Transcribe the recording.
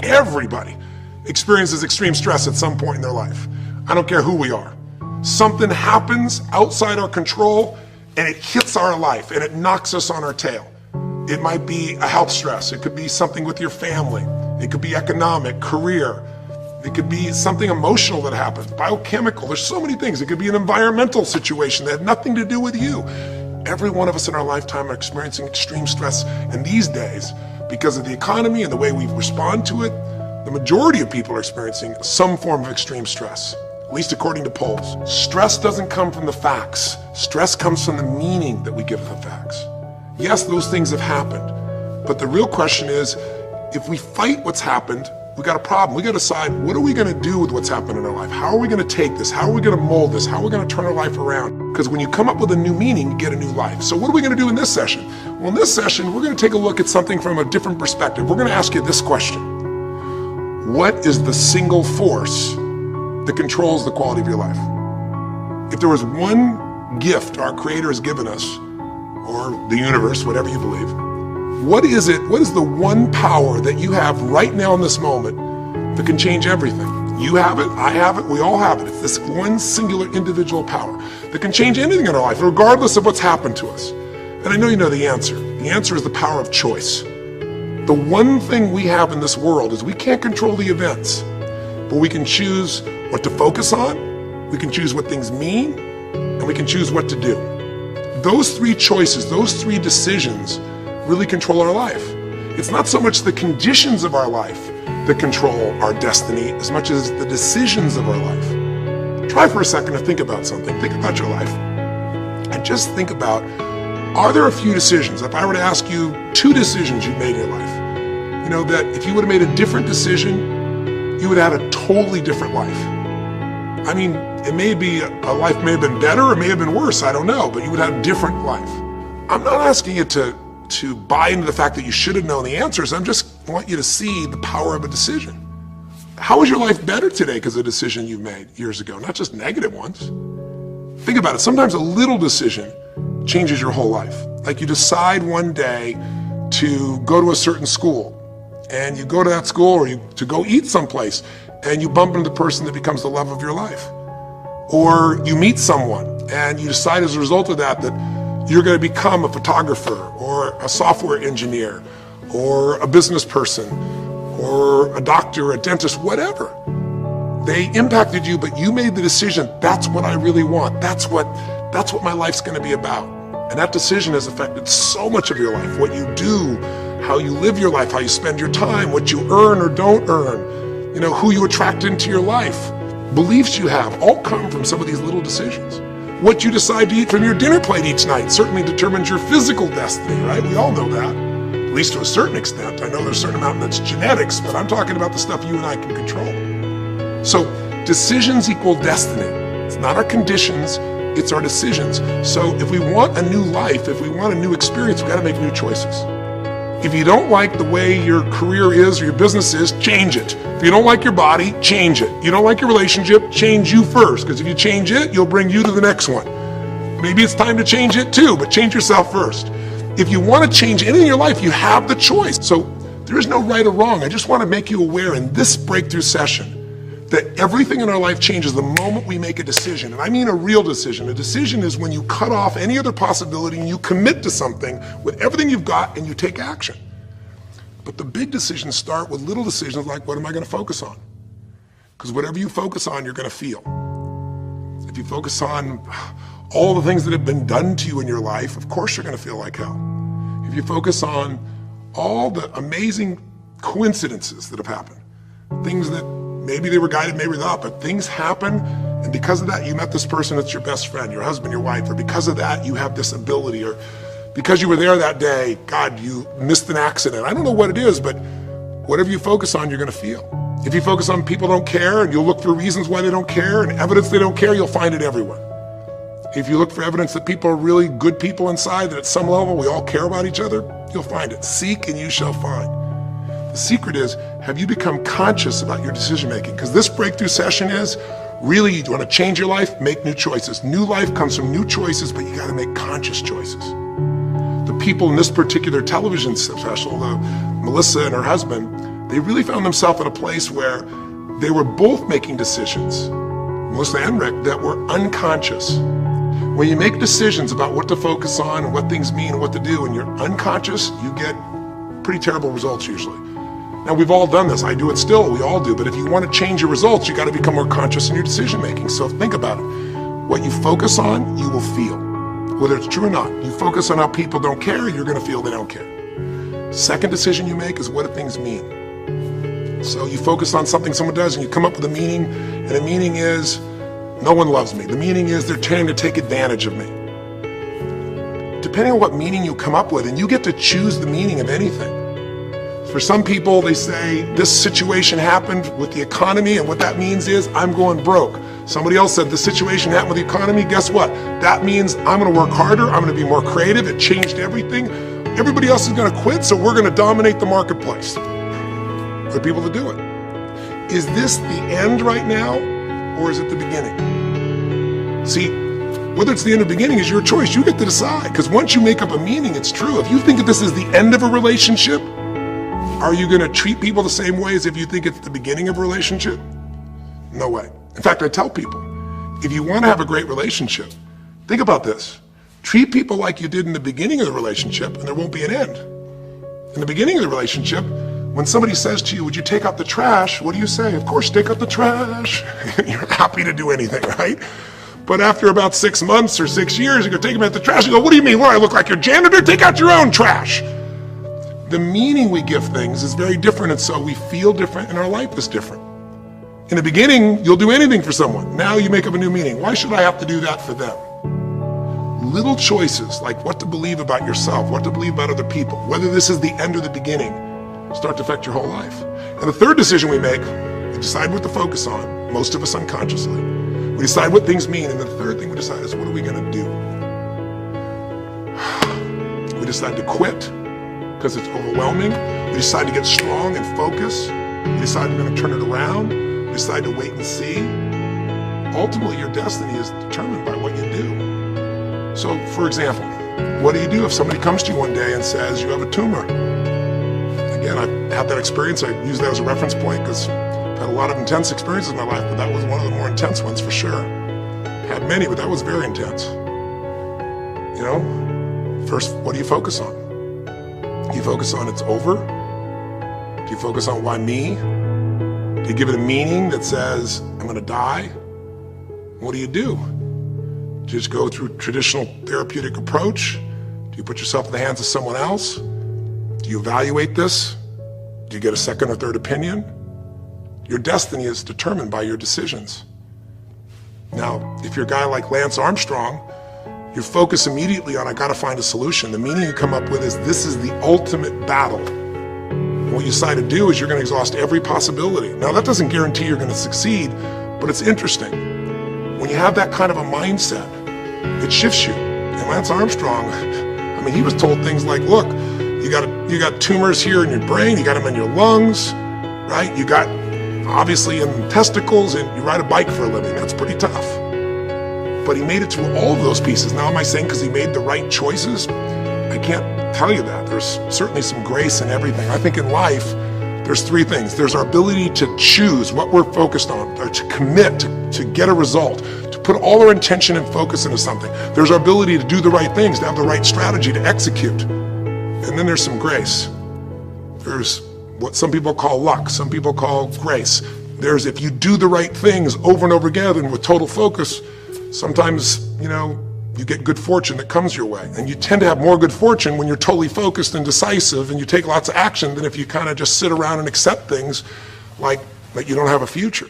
everybody experiences extreme stress at some point in their life. I don't care who we are. Something happens outside our control and it hits our life and it knocks us on our tail. It might be a health stress. It could be something with your family. It could be economic, career. It could be something emotional that happens, biochemical. There's so many things. It could be an environmental situation that had nothing to do with you. Every one of us in our lifetime are experiencing extreme stress. And these days, because of the economy and the way we respond to it, the majority of people are experiencing some form of extreme stress, at least according to polls. Stress doesn't come from the facts. Stress comes from the meaning that we give the facts. Yes, those things have happened, but the real question is, if we fight what's happened, we got a problem. We got to decide, what are we going to do with what's happened in our life? How are we going to take this? How are we going to mold this? How are we going to turn our life around? Because when you come up with a new meaning, you get a new life. So what are we going to do in this session? Well, in this session, we're going to take a look at something from a different perspective. We're going to ask you this question. What is the single force that controls the quality of your life? If there was one gift our Creator has given us, or the universe, whatever you believe, what is it? What is the one power that you have right now in this moment that can change everything? You have it, I have it, we all have it. It's this one singular individual power that can change anything in our life, regardless of what's happened to us. And I know you know the answer. The answer is the power of choice. The one thing we have in this world is we can't control the events, but we can choose what to focus on, we can choose what things mean, and we can choose what to do. Those three choices, those three decisions really control our life. It's not so much the conditions of our life that control our destiny as much as the decisions of our life. Try for a second to think about something. Think about your life and just think about, are there a few decisions? If I were to ask you 2 decisions you've made in your life, you know, that if you would have made a different decision, you would have had a totally different life. I mean, it may be, a life may have been better or may have been worse, I don't know, but you would have a different life. I'm not asking you to buy into the fact that you should have known the answers. I just want you to see the power of a decision. How is your life better today because of a decision you made years ago, not just negative ones? Think about it. Sometimes a little decision changes your whole life. Like you decide one day to go to a certain school, and you go to that school, or to go eat someplace, and you bump into the person that becomes the love of your life. Or you meet someone, and you decide as a result of that you're going to become a photographer or a software engineer or a business person or a doctor, a dentist, whatever. They impacted you, but you made the decision, that's what I really want. That's what my life's going to be about. And that decision has affected so much of your life, what you do, how you live your life, how you spend your time, what you earn or don't earn, you know, who you attract into your life. Beliefs you have all come from some of these little decisions. What you decide to eat from your dinner plate each night certainly determines your physical destiny, right? We all know that, at least to a certain extent. I know there's a certain amount that's genetics, but I'm talking about the stuff you and I can control. So decisions equal destiny. It's not our conditions, it's our decisions. So if we want a new life, if we want a new experience, we got to make new choices. If you don't like the way your career is or your business is, change it. If you don't like your body, change it. You don't like your relationship, change you first, because if you change it, you'll bring you to the next one. Maybe it's time to change it too, but change yourself first. If you want to change anything in your life, you have the choice. So there is no right or wrong. I just want to make you aware in this breakthrough session that everything in our life changes the moment we make a decision. And I mean a real decision. A decision is when you cut off any other possibility and you commit to something with everything you've got and you take action. But the big decisions start with little decisions like, what am I going to focus on? Because whatever you focus on, you're going to feel. If you focus on all the things that have been done to you in your life, of course you're going to feel like hell. If you focus on all the amazing coincidences that have happened, things that maybe they were guided, maybe not, but things happen, and because of that, you met this person that's your best friend, your husband, your wife, or because of that, you have this ability, or because you were there that day, God, you missed an accident. I don't know what it is, but whatever you focus on, you're going to feel. If you focus on people don't care, and you'll look for reasons why they don't care, and evidence they don't care, you'll find it everywhere. If you look for evidence that people are really good people inside, that at some level we all care about each other, you'll find it. Seek and you shall find. The secret is, have you become conscious about your decision making? Because this breakthrough session is, really, you want to change your life, make new choices. New life comes from new choices, but you got to make conscious choices. The people in this particular television special, Melissa and her husband, they really found themselves in a place where they were both making decisions, Melissa and Rick, that were unconscious. When you make decisions about what to focus on and what things mean and what to do, and you're unconscious, you get pretty terrible results usually. Now, we've all done this. I do it still. We all do. But if you want to change your results, you got to become more conscious in your decision making. So think about it. What you focus on, you will feel. Whether it's true or not. You focus on how people don't care, you're going to feel they don't care. Second decision you make is what do things mean? So you focus on something someone does and you come up with a meaning, and the meaning is, no one loves me. The meaning is they're trying to take advantage of me. Depending on what meaning you come up with, and you get to choose the meaning of anything. For some people, they say, this situation happened with the economy, and what that means is, I'm going broke. Somebody else said, this situation happened with the economy, guess what? That means I'm gonna work harder, I'm gonna be more creative, it changed everything. Everybody else is gonna quit, so we're gonna dominate the marketplace. For people to do it. Is this the end right now, or is it the beginning? See, whether it's the end or beginning is your choice. You get to decide, because once you make up a meaning, it's true. If you think that this is the end of a relationship, are you gonna treat people the same way as if you think it's the beginning of a relationship? No way. In fact, I tell people, if you wanna have a great relationship, think about this. Treat people like you did in the beginning of the relationship, and there won't be an end. In the beginning of the relationship, when somebody says to you, would you take out the trash? What do you say? Of course, take out the trash. You're happy to do anything, right? But after about 6 months or 6 years, you go take them out the trash. You go, what do you mean? What, I look like your janitor? Take out your own trash. The meaning we give things is very different, and so we feel different, and our life is different. In the beginning, you'll do anything for someone. Now you make up a new meaning. Why should I have to do that for them? Little choices, like what to believe about yourself, what to believe about other people, whether this is the end or the beginning, start to affect your whole life. And the third decision we make, we decide what to focus on, most of us unconsciously. We decide what things mean, and the third thing we decide is what are we gonna do? We decide to quit because it's overwhelming. We decide to get strong and focus. We decide we're gonna turn it around. We decide to wait and see. Ultimately, your destiny is determined by what you do. So, for example, what do you do if somebody comes to you one day and says you have a tumor? Again, I've had that experience. I use that as a reference point because I've had a lot of intense experiences in my life, but that was one of the more intense ones for sure. Had many, but that was very intense. You know, first, what do you focus on? Do you focus on it's over? Do you focus on why me? Do you give it a meaning that says, I'm gonna die? What do? Do you just go through traditional therapeutic approach? Do you put yourself in the hands of someone else? Do you evaluate this? Do you get a second or third opinion? Your destiny is determined by your decisions. Now, if you're a guy like Lance Armstrong, you focus immediately on, I gotta find a solution. The meaning you come up with is, this is the ultimate battle. And what you decide to do is you're gonna exhaust every possibility. Now, that doesn't guarantee you're gonna succeed, but it's interesting. When you have that kind of a mindset, it shifts you. And Lance Armstrong, I mean, he was told things like, look, you got tumors here in your brain, you got them in your lungs, right? You got, obviously, in testicles, and you ride a bike for a living. That's pretty tough. But he made it through all of those pieces. Now, am I saying because he made the right choices? I can't tell you that. There's certainly some grace in everything. I think in life, there's three things. There's our ability to choose what we're focused on, or to commit, to get a result, to put all our intention and focus into something. There's our ability to do the right things, to have the right strategy, to execute. And then there's some grace. There's what some people call luck, some people call grace. There's, if you do the right things over and over again and with total focus, sometimes, you know, you get good fortune that comes your way. And you tend to have more good fortune when you're totally focused and decisive and you take lots of action than if you kind of just sit around and accept things like that you don't have a future.